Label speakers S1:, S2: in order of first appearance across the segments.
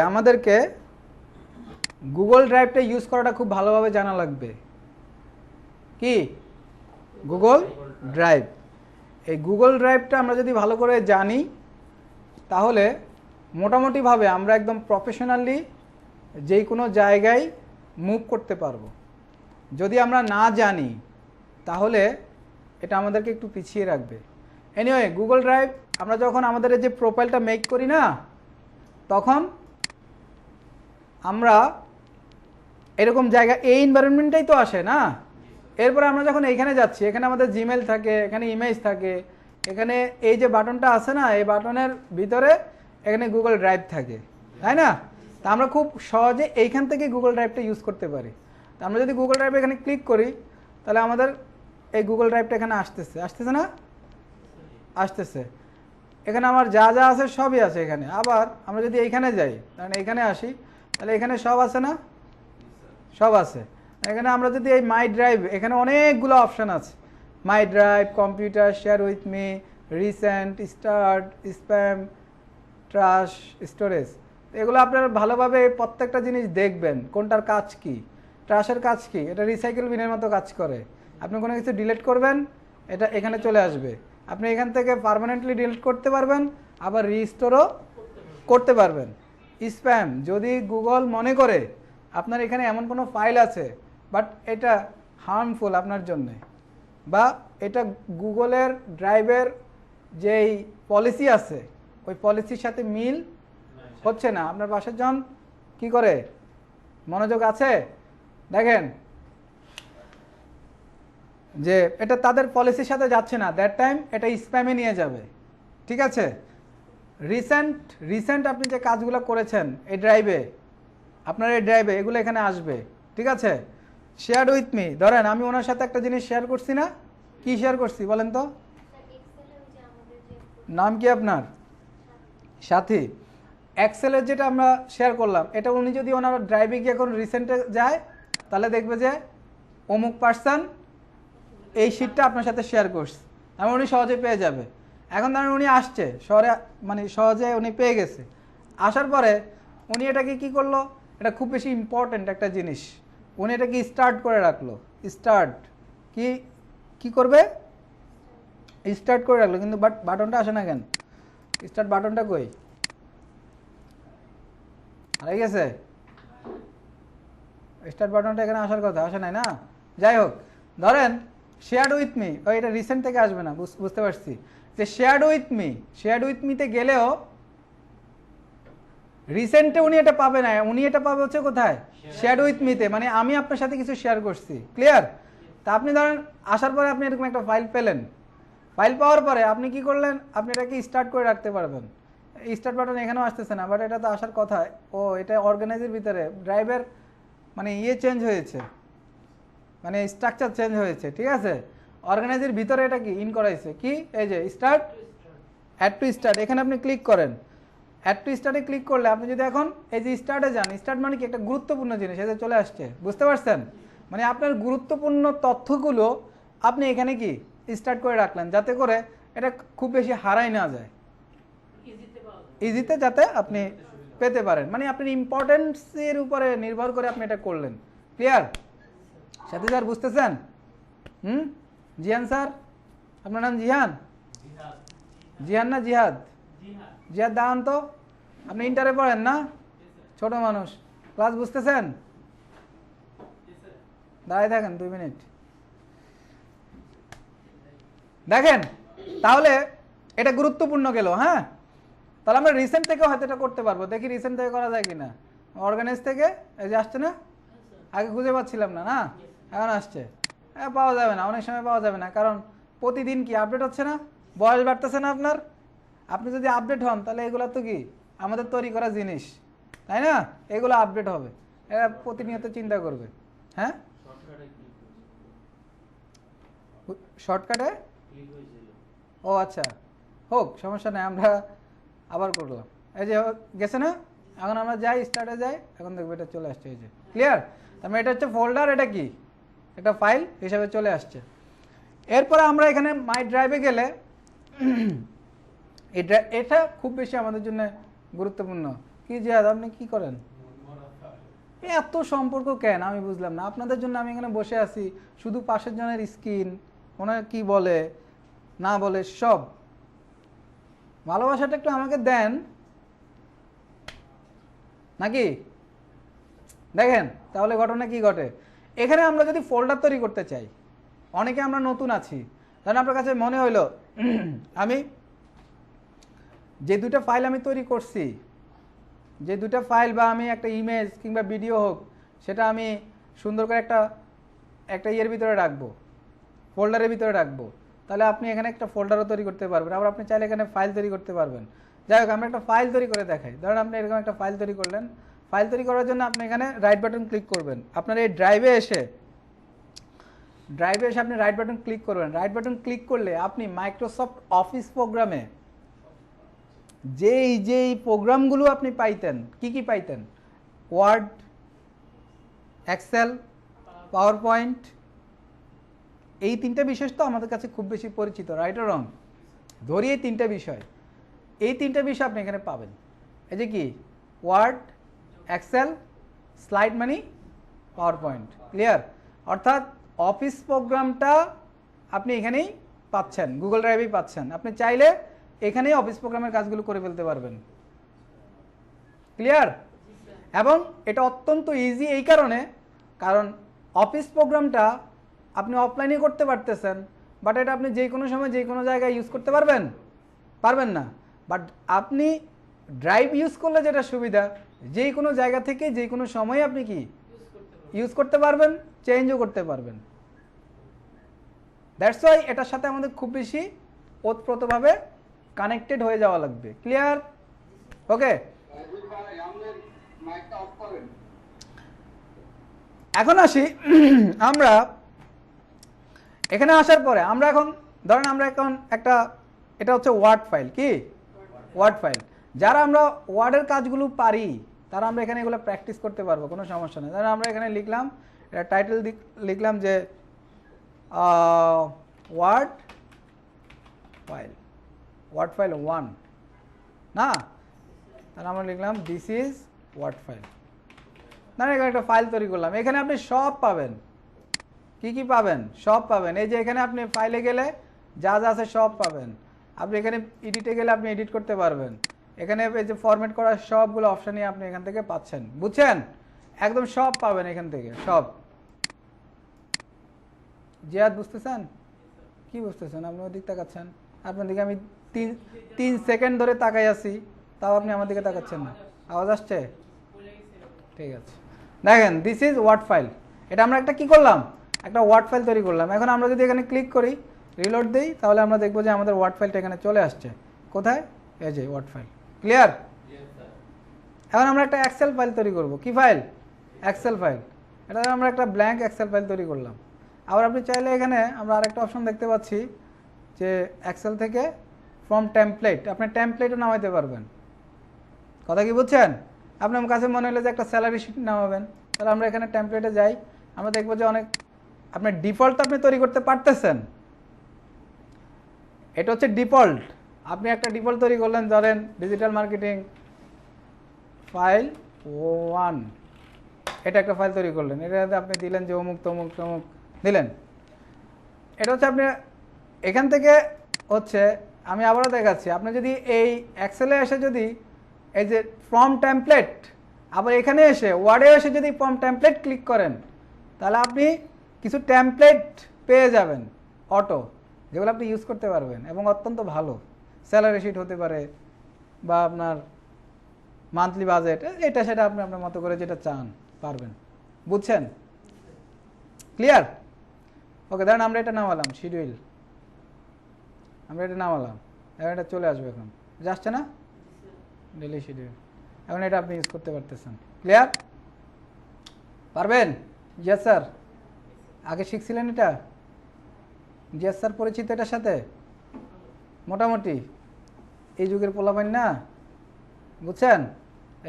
S1: আমাদেরকে Google ড্রাইভটা use করাটা খুব ভালোভাবে জানা লাগবে। কি গুগল ড্রাইভ, এই গুগল ড্রাইভটা আমরা যদি ভালো করে জানি তাহলে মোটামুটিভাবে আমরা একদম প্রফেশনালি যে কোনো জায়গায় মুভ করতে পারবো। যদি আমরা না জানি তাহলে এটা আমাদেরকে একটু পিছিয়ে রাখবে। এনিওয়ে, গুগল ড্রাইভ আমরা যখন আমাদের যে প্রোফাইলটা মেক করি না, তখন আমরা এরকম জায়গা এই এনভায়রনমেন্টটাই তো আসে না। এরপরে আমরা যখন এইখানে যাচ্ছি, এখানে আমাদের জিমেল থাকে, এখানে ইমেজ থাকে, এখানে এই যে বাটনটা আছে না, এই বাটনের ভিতরে এখানে গুগল ড্রাইভ থাকে, তাই না? তা আমরা খুব সহজে এইখান থেকে গুগল ড্রাইভটা ইউজ করতে পারি। তা আমরা যদি গুগল ড্রাইভ এখানে ক্লিক করি তাহলে আমাদের এই গুগল ড্রাইভটা এখানে আসতেছে না, আসতেছে। এখানে আমার যা যা আছে সবই আছে এখানে। আবার আমরা যদি এইখানে যাই, তাহলে এইখানে আসি, তাহলে এখানে সব আছে না, সব আছে। এখানে আমরা যদি এই মাই ড্রাইভ, এখানে অনেকগুলো অপশান আছে। মাই drive, computer, share with me, recent, start, spam, trash, storage. এগুলো আপনারা ভালোভাবে প্রত্যেকটা জিনিস দেখবেন কোনটার কাজ কি। ট্রাশের কাজ কি, এটা রিসাইকেল বিনের মতো কাজ করে। আপনি কোনো কিছু ডিলিট করবেন, এটা এখানে চলে আসবে। আপনি এখান থেকে পার্মানেন্টলি ডিলিট করতে পারবেন, আবার রিস্টোরও করতে পারবেন। স্প্যাম, যদি গুগল মনে করে আপনার এখানে এমন কোনো ফাইল আছে বাট এটা হার্মফুল আপনার জন্যে, বা এটা গুগলের ড্রাইভের যেই পলিসি আছে ওই পলিসির সাথে মিল হচ্ছে না, আপনার পাশের জন কি করে, মনোযোগ আছে, দেখেন যে এটা তাদের পলিসির সাথে যাচ্ছে না, দ্যাট টাইম এটা স্প্যামে নিয়ে যাবে। ঠিক আছে? রিসেন্ট আপনি যে কাজগুলো করেছেন এই ড্রাইভে, আপনার এই ড্রাইভে এগুলো এখানে আসবে। ঠিক আছে? শেয়ার উইথ মি, ধরেন আমি ওনার সাথে একটা জিনিস শেয়ার করছি না, কি শেয়ার করছি বলেন তো? নাম কি আপনার? সাথী। এক্সেলের যেটা আমরা শেয়ার করলাম, এটা উনি যদি ওনার ড্রাইভে গিয়ে এখন রিসেন্টে যায় তাহলে দেখবে যে অমুক পার্সন এই শিটটা আপনার সাথে শেয়ার করছে, এবং উনি সহজে পেয়ে যাবে। এখন ধরেন উনি আসছে শহরে, মানে সহজে উনি পেয়ে গেছে। আসার পরে উনি এটাকে কি করলো, এটা খুব বেশি ইম্পর্টেন্ট একটা জিনিস, উনি এটাকে স্টার্ট করে রাখলো। স্টার্ট কি করবে, স্টার্ট করে রাখলো, কিন্তু বাট বাটনটা আসে না কেন? স্টার্ট বাটনটা কই, হারিয়ে গেছে? স্টার্ট বাটনটা এখানে আসার কথা, আসে নাই না। যাই হোক, ধরেন শেয়ার উইথ মি, এটা রিসেন্ট থেকে আসবে না, বুঝতে পারছি। যে শেয়ার উইথ মিতে গেলেও রিসেন্টে উনি এটা পাবে না, উনি এটা পাবে হচ্ছে কোথায়, শেয়ার উইথ মিতে, মানে আমি আপনার সাথে কিছু শেয়ার করছি। ক্লিয়ার? তা আপনি ধরেন আসার পরে আপনি এরকম একটা ফাইল পেলেন, ফাইল পাওয়ার পরে আপনি কি করলেন, আপনি এটাকে স্টার্ট করে রাখতে পারবেন। স্টার্ট বাটন এখানেও আসতেছে না, বাট এটা তো আসার কথা। ও এটা অর্গানাইজের ভিতরে ড্রাইভের মানে চেঞ্জ হয়েছে, মানে স্ট্রাকচার চেঞ্জ হয়েছে। ঠিক আছে? অর্গানাইজের ভিতরে এটা কি ইন করাইছে, কি এই যে স্টার্ট, অ্যাড টু স্টার্ট, এখানে আপনি ক্লিক করেন। অ্যাড টু স্টার্টে ক্লিক করলে আপনি যদি এখন এই যে স্টার্টে যান, স্টার্ট মানে কি একটা গুরুত্বপূর্ণ জিনিস, এটা চলে আসছে, বুঝতে পারছেন? মানে আপনার গুরুত্বপূর্ণ তথ্যগুলো আপনি এখানে কি স্টার্ট করে রাখলেন, যাতে করে এটা খুব বেশি হারাই না যায়, ইজিতে যাতে আপনি পেতে পারেন। মানে আপনার ইম্পর্টেন্সের উপরে নির্ভর করে আপনি এটা করলেন। ক্লিয়ার? সাথী স্যার বুঝতেছেন? জিহান স্যার, আপনার নাম জিহান? জিহান না জিহাদ? জিহাদ দাঁড়ান তো, আপনি ইন্টারে পড়েন না, ছোট মানুষ, ক্লাস বুঝতেছেন? দাঁড়াই থাকেন 2 মিনিট। দেখেন তাহলে এটা গুরুত্বপূর্ণ গেল। হ্যাঁ, তাহলে আমরা রিসেন্ট থেকে হয়তো এটা করতে পারবো। দেখি রিসেন্ট থেকে করা যায় কিনা। অর্গানাইজ থেকে এই যে আসছে না, আগে খুঁজে পাচ্ছিলাম না, না এখন আসছে। হ্যাঁ, পাওয়া যাবে না, অনেক সময় পাওয়া যাবে না, কারণ প্রতিদিন কি আপডেট হচ্ছে না, বয়স বাড়তেছে না আপনার। আপনি যদি আপডেট হন তাহলে এগুলো তো কি আমাদের তৈরি করা জিনিস, তাই না? এগুলো আপডেট হবে, এরা প্রতিনিয়ত চিন্তা করবে। হ্যাঁ, শর্টকাটে, ও আচ্ছা, হোক, সমস্যা নেই, আমরা আবার করলাম। এই যে গেছে না, এখন আমরা যাই, স্টার্টে যাই, এখন দেখবো এটা চলে আসছে। এই যে ক্লিয়ার? তার মানে এটা হচ্ছে ফোল্ডার, এটা কি একটা ফাইল হিসাবে চলে আসছে। এরপরে আমরা এখানে মাই ড্রাইভে গেলে এটা খুব বেশি আমাদের জন্য গুরুত্বপূর্ণ। কি জিয়াদ, আপনি কি করেন? এত সম্পর্ক কেন আমি বুঝলাম না। আপনাদের জন্য আমি এখানে বসে আছি, শুধু পাশের জনের স্কিন ওনার কি বলে না বলে সব। ভালোবাসাটা একটু আমাকে দেন নাকি? দেখেন তাহলে ঘটনা কি ঘটে। এখানে আমরা যদি ফোল্ডার তৈরি করতে চাই, অনেকে আমরা নতুন আছি, কারণ আপনার কাছে মনে হইলো আমি যে দুটো ফাইল আমি তৈরি করছি, যে দুটো ফাইল বা আমি একটা ইমেজ কিংবা ভিডিও হোক, সেটা আমি সুন্দর করে একটা ইয়ের ভিতরে রাখবো, ফোল্ডারের ভিতরে রাখবো, তাহলে আপনি এখানে একটা ফোল্ডারও তৈরি করতে পারবেন। আবার আপনি চাইলে এখানে ফাইল তৈরি করতে পারবেন। যাই হোক, আমরা একটা ফাইল তৈরি করে দেখাই। ধরেন আপনি এরকম একটা ফাইল তৈরি করলেন। ফাইল তৈরি করার জন্য আপনি এখানে রাইট বাটন ক্লিক করবেন। আপনার এই ড্রাইভে এসে আপনি রাইট বাটন ক্লিক করবেন। রাইট বাটন ক্লিক করলে আপনি মাইক্রোসফট অফিস প্রোগ্রামে যেই প্রোগ্রামগুলো আপনি পাইতেন, কি পাইতেন? ওয়ার্ড, এক্সেল, পাওয়ার পয়েন্ট, এই তিনটা বিষয় তো আমাদের কাছে খুব বেশি পরিচিত, রাইট অর রং? ধরি এই তিনটা বিষয়, আপনি এখানে পাবেন। এই যে কি ওয়ার্ড, এক্সেল, স্লাইড মানে পাওয়ার পয়েন্ট। ক্লিয়ার? অর্থাৎ অফিস প্রোগ্রামটা আপনি এখানেই পাচ্ছেন, গুগল ড্রাইভেই পাচ্ছেন। আপনি চাইলে এখানেই অফিস প্রোগ্রামের কাজগুলো করে ফেলতে পারবেন। ক্লিয়ার? এবং এটা অত্যন্ত ইজি এই কারণ অফিস প্রোগ্রামটা আপনি অফলাইনে করতে পারতেছেন, বাট এটা আপনি যে কোনো সময় যে কোনো জায়গায় ইউজ করতে পারবেন না। বাট আপনি ড্রাইভ ইউজ করলে যেটা সুবিধা, যে কোনো জায়গা থেকে যে কোনো সময় আপনি কি ইউজ করতে পারবেন, চেঞ্জও করতে পারবেন। দ্যাটস ওয়াই এটার সাথে আমাদের খুব বেশি ওতপ্রোতভাবে কানেক্টেড হয়ে যাওয়া লাগবে। ক্লিয়ার? ওকে, এখন আসি আমরা এখানে আসার পরে আমরা এখন ধরেন আমরা এখন এটা হচ্ছে ওয়ার্ড ফাইল। কি ওয়ার্ড ফাইল? যারা আমরা ওয়ার্ডের কাজগুলো পারি তারা আমরা এখানে এগুলো প্র্যাকটিস করতে পারবো, কোনো সমস্যা নেই। ধরেন আমরা এখানে লিখলাম, এটা টাইটেল লিখলাম যে ওয়ার্ড ফাইল 1 না, তাহলে আমরা লিখলাম দিস ইজ ওয়ার্ড ফাইল। না, এখানে একটা ফাইল তৈরি করলাম। এখানে আপনি সব পাবেন। কি পাবেন? সব পাবেন। এই যে এখানে আপনি ফাইলে গেলে যা আছে সব পাবেন। আপনি এখানে এডিটে গেলে আপনি এডিট করতে পারবেন। এখানে এই যে ফরম্যাট করার সবগুলো অপশানই আপনি এখান থেকে পাচ্ছেন। বুঝছেন? একদম সব পাবেন এখান থেকে, সব। জিয়াদ বুঝতেছেন? কি বুঝতেছেন? আপনি ওদিক তাকাচ্ছেন, আপনার দিকে আমি 3 সেকেন্ড ধরে তাকাই আছি, তাও আপনি আমার দিকে তাকাচ্ছেন না। আওয়াজ আসছে? ঠিক আছে, দেখেন দিস ইজ ওয়ার্ড ফাইল। এটা আমরা একটা কি করলাম? একটা ওয়ার্ড ফাইল তৈরি করলাম। এখন আমরা যদি এখানে ক্লিক করি, রিলোড দিই, তাহলে আমরা দেখবো যে আমাদের ওয়ার্ড ফাইলটা এখানে চলে আসছে। কোথায়? এই যে ওয়ার্ড ফাইল। ক্লিয়ার? এখন আমরা একটা এক্সেল ফাইল তৈরি করব। কি ফাইল? Excel file. এটা আমরা একটা ব্ল্যাঙ্ক এক্সেল ফাইল তৈরি করলাম। আবার আপনি চাইলে এখানে আমরা আরেকটা অপশন দেখতে পাচ্ছি যে এক্সেল থেকে ফ্রম টেমপ্লেট, আপনি টেমপ্লেটও নামাইতে পারবেন। কথা কি বুঝছেন? আপনার কাছে মনে হলো যে একটা স্যালারি শিট নামাবেন, তাহলে আমরা এখানে টেমপ্লেটে যাই, আমরা দেখবো যে অনেক আপনার ডিফল্ট আপনি তৈরি করতে পারতেছেন। এটা হচ্ছে ডিফল্ট। আপনি একটা ডিফল্ট তৈরি করলেন, ধরেন ডিজিটাল মার্কেটিং ফাইল 1, এটা একটা ফাইল তৈরি করলেন। এটাতে আপনি দিলেন যে অমুক তমুক দিলেন। এটা হচ্ছে আপনি এখান থেকে হচ্ছে, আমি আবারও দেখাচ্ছি, আপনি যদি এই এক্সেলে এসে যদি এই যে ফ্রম টেমপ্লেট, আবার এখানে এসে ওয়ার্ডে এসে যদি ফ্রম টেমপ্লেট ক্লিক করেন, তাহলে আপনি কিছু টেমপ্লেট পেয়ে যাবেন অটো, যেগুলো আপনি ইউজ করতে পারবেন এবং অত্যন্ত ভালো। স্যালারি শিট হতে পারে বা আপনার মান্থলি বাজেট, এটা সেটা আপনি আপনার মতো করে যেটা চান পারবেন। বুঝছেন? ক্লিয়ার? ওকে, ধরেন আমরা এটা নামালাম শিডিউল, আমরা এটা নামালাম, এখন এটা চলে আসবে। এখন যাচ্ছে না ডেলি শিডিউল, এখন এটা আপনি ইউজ করতে পারতেছেন। ক্লিয়ার? পারবেন? জিয়াদ স্যার আগে শিখছিলেন এটা? জিয়াদ স্যার পরিচিত এটার সাথে মোটামুটি? এই যুগের পোলাপাইন না, বুঝছেন?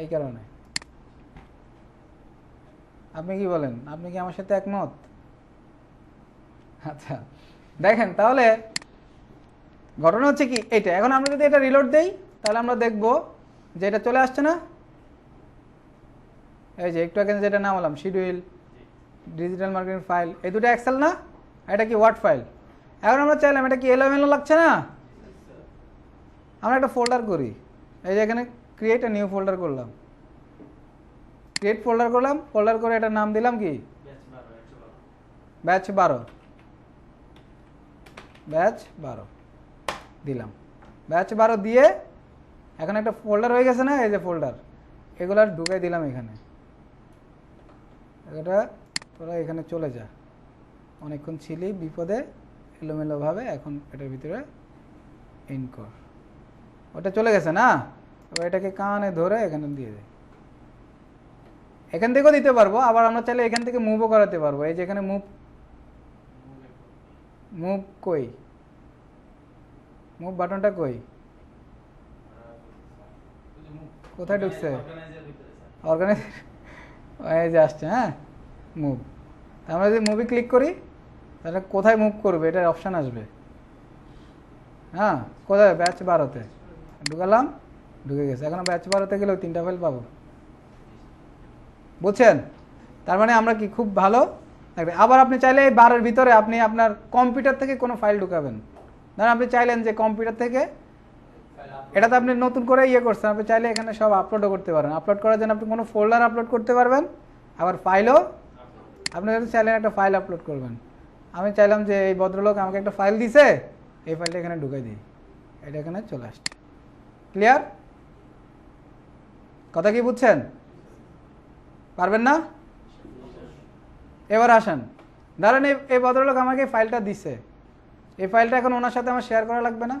S1: এই কারণে। আপনি কি বলেন? আপনি কি আমার সাথে একমত? আচ্ছা, দেখেন তাহলে ঘটনা হচ্ছে কি এইটা। এখন আমরা যদি এটা রিলোড দেই, তাহলে আমরা দেখব যে এটা চলে আসছে না। এই যে একটু আগে যেটা নামালাম শিডিউল, ডিজিটাল মার্কেটিং ফাইল, এই দুটো এক্সেল না, এটা কি ওয়ার্ড ফাইল। এখন আমরা চাইলাম এটা কি এলোমেলো লাগছে না, আমরা একটা ফোল্ডার করি। এই যে এখানে ক্রিয়েট এ নিউ ফোল্ডার করলাম, ক্রিয়েট ফোল্ডার করলাম, ফোল্ডার করে এটার নাম দিলাম কি ব্যাচ 12, ব্যাচ 12 দিলাম। ব্যাচ 12 দিয়ে এখন একটা ফোল্ডার হয়ে গেছে না, এই যে ফোল্ডার, এগুলো ঢুকাই দিলাম এখানে। এটা তোরা এখানে চলে যা, অনেকক্ষণ ছিলি বিপদে এলোমেলোভাবে, এখন এটার ভিতরে ইন কর। ওটা চলে গেছে না, এবার এটাকে কানে ধরে এখানে দিয়ে দে। এখান থেকেও দিতে পারবো, আবার আমরা চাইলে এখান থেকে মুভও করাতে পারবো। এই যে এখানে মুভ, মুভ কই, মুভ বাটনটা কই, কোথায় ঢুকছে, অর্গানাইজ, এই যে আসছে। হ্যাঁ মুভ, আমরা যদি মুভি ক্লিক করি তাহলে কোথায় মুভ করবে এটার অপশান আসবে। হ্যাঁ কোথায়, ব্যাচ 12-তে ঢুকালাম, ঢুকে গেছে। এখন ব্যাচ 12-তে গেলেও 3টা ফাইল পাবো, বুঝছেন? তার মানে আমরা কি খুব ভালো থাকবে। আবার আপনি চাইলে এই 12-এর ভিতরে আপনি আপনার কম্পিউটার থেকে কোনো ফাইল ঢুকাবেন, ধরেন আপনি চাইলেন যে কম্পিউটার থেকে, এটাতে আপনি নতুন করে ইয়ে করছেন, আপনি চাইলে এখানে সব আপলোডও করতে পারেন। আপলোড করার জন্য আপনি কোনো ফোল্ডার আপলোড করতে পারবেন, আবার ফাইলও আপনি যদি চাইলেন একটা ফাইল আপলোড করবেন। আমি চাইলাম যে এই ভদ্রলোক আমাকে একটা ফাইল দিছে, এই ফাইলটা এখানে ঢুকাই দিই, এটা এখানে চলে আসছে। ক্লিয়ার কথা কি বুঝছেন? পারবেন না? এবার আসেন, ধরেন এই ভদ্রলোক আমাকে এই ফাইলটা দিছে, এই ফাইলটা এখন ওনার সাথে আমার শেয়ার করা লাগবে না?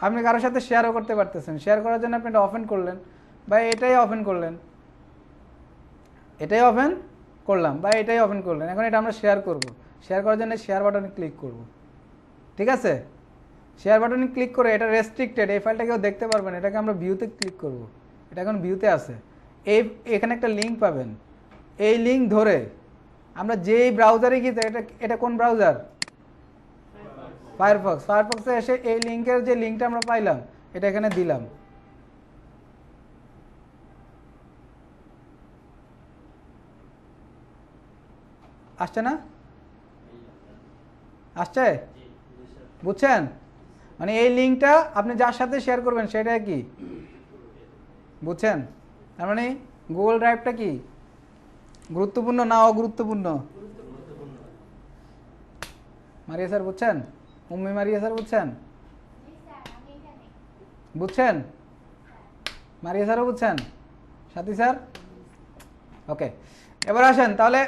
S1: আপনি কারোর সাথে শেয়ারও করতে পারতেছেন। শেয়ার করার জন্য আপনি এটা ওপেন করলেন, বা এটাই ওপেন করলেন, এটাই ওপেন করলাম, বা এটাই ওপেন করলেন। এখন এটা আমরা শেয়ার করব, শেয়ার করার জন্য শেয়ার বাটনে ক্লিক করব। ঠিক আছে, শেয়ার বাটনে ক্লিক করে এটা রেস্ট্রিক্টেড, এই ফাইলটা কেউ দেখতে পারবেন, এটাকে আমরা ভিউতে ক্লিক করব। এটা এখন ভিউতে আছে। এখানে একটা লিঙ্ক পাবেন, এই লিঙ্ক ধরে আমরা যেই ব্রাউজারে গিয়ে, এটা কোন ব্রাউজার, ফায়ারফক্স, ফায়ারফক্সে এসে এই লিঙ্কের যে লিঙ্কটা আমরা পাইলাম এটা এখানে দিলাম। আসছে না? আসছে? বুঝছেন? মানে এই লিঙ্কটা আপনি যার সাথে শেয়ার করবেন সেটা কি, বুঝছেন? তার মানে গুগল ড্রাইভটা কি গুরুত্বপূর্ণ না অগুরুত্বপূর্ণ? মারিয়া স্যার বুঝছেন? উম্মি মারিয়া স্যার বুঝছেন? বুঝছেন? মারিয়া স্যারও বুঝছেন? সাথী স্যার? ওকে, এবার আসেন তাহলে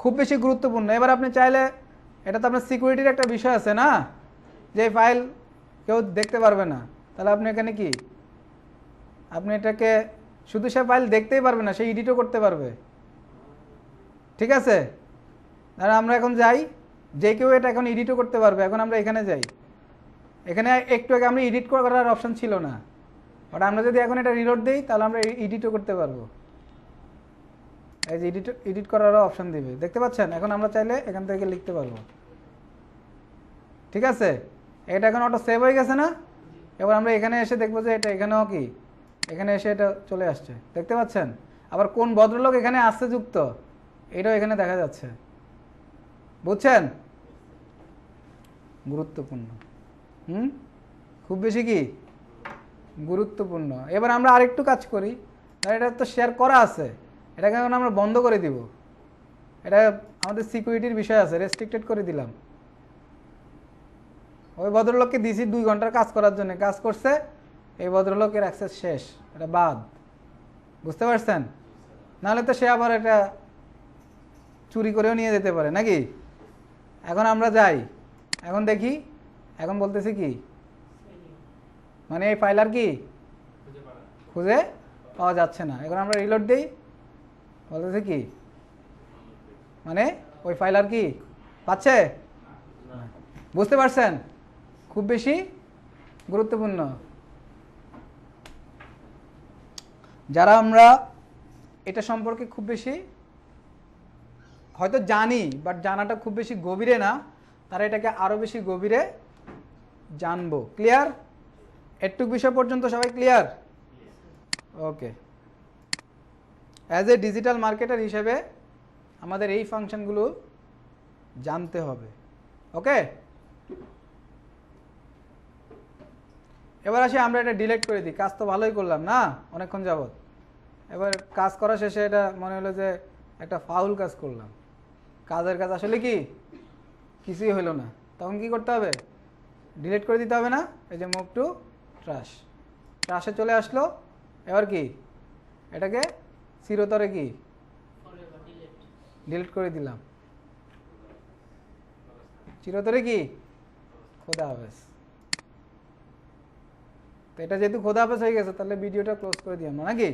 S1: খুব বেশি গুরুত্বপূর্ণ। এবার আপনি চাইলে, এটা তো আপনার সিকিউরিটির একটা বিষয় আছে না, যে ফাইল কেউ দেখতে পারবে না, তাহলে আপনি এখানে কি, আপনি এটাকে শুধু সে ফাইল দেখতেই পারবে না, সে এডিটও করতে পারবে। ঠিক আছে, আর আমরা এখন যাই, যে কেউ এটা এখন এডিটও করতে পারবে। এখন আমরা এখানে যাই, এখানে একটু আগে আমরা এডিট করার অপশন ছিল না, বাট আমরা যদি এখন এটা রিলোড দিই তাহলে আমরা এডিটও করতে পারবো। এই যে এডিট করারও অপশন দিবে, দেখতে পাচ্ছেন? এখন আমরা চাইলে এখান থেকে লিখতে পারবো। ঠিক আছে, এটা এখন অটো সেভ হয়ে গেছে না? এবার আমরা এখানে এসে দেখবো যে এটা এখানেও কি, এখানে এসে এটা চলে আসছে, দেখতে পাচ্ছেন? আবার কোন ভদ্রলোক এখানে আসছে যুক্ত, এটাও এখানে দেখা যাচ্ছে। বুঝছেন? গুরুত্বপূর্ণ, খুব বেশি কি গুরুত্বপূর্ণ। এবার আমরা আরেকটু কাজ করি, এটা তো শেয়ার করা আছে, এটাকে এখন আমরা বন্ধ করে দিব। এটা আমাদের সিকিউরিটির বিষয় আছে, রেস্ট্রিক্টেড করে দিলাম। ওই ভদ্রলোককে দিছি 2 ঘন্টার কাজ করার জন্য, কাজ করছে, এই ভদ্রলোকের অ্যাক্সেস শেষ, এটা বাদ। বুঝতে পারছেন? নাহলে তো সে আবার এটা চুরি করেও নিয়ে যেতে পারে নাকি? এখন আমরা যাই, এখন দেখি, এখন বলতেছি কি, মানে এই ফাইল আর কি খুঁজে পাওয়া যাচ্ছে না। এখন আমরা রিলোড দিই, বলতেছি কি, মানে ওই ফাইল আর কি পাচ্ছে। বুঝতে পারছেন? খুব বেশি গুরুত্বপূর্ণ। যারা আমরা এটা সম্পর্কে খুব বেশি হয়তো জানি, বাট জানাটা খুব বেশি গভীরে না, তারা এটাকে আরো বেশি গভীরে জানবো। ক্লিয়ার? এটুক বিষয় পর্যন্ত সবাই clear? Okay. As a digital marketer হিসেবে আমাদের এই ফাংশনগুলো জানতে হবে। ওকে, এবার আসি আমরা এটা ডিলিট করে দিই। কাজ তো ভালোই করলাম না অনেকক্ষণ যাবত। এবার কাজ করা শেষে এটা মনে হলো যে একটা ফাউল কাজ করলাম, কাজের কাজ আসলে কি কিছুই হলো না, তখন কি করতে হবে? ডিলিট করে দিতে হবে না? এই যে মুভ টু ট্রাশ, ট্রাশে চলে আসলো। এবার কি এটাকে চিরতরে কি ডিলিট করে দিলাম, চিরতরে কি খোদা হাফেজ। তো এটা যেহেতু খোদা হাফেজ হয়ে গেছে, তাহলে ভিডিওটা ক্লোজ করে দিই আমরা নাকি?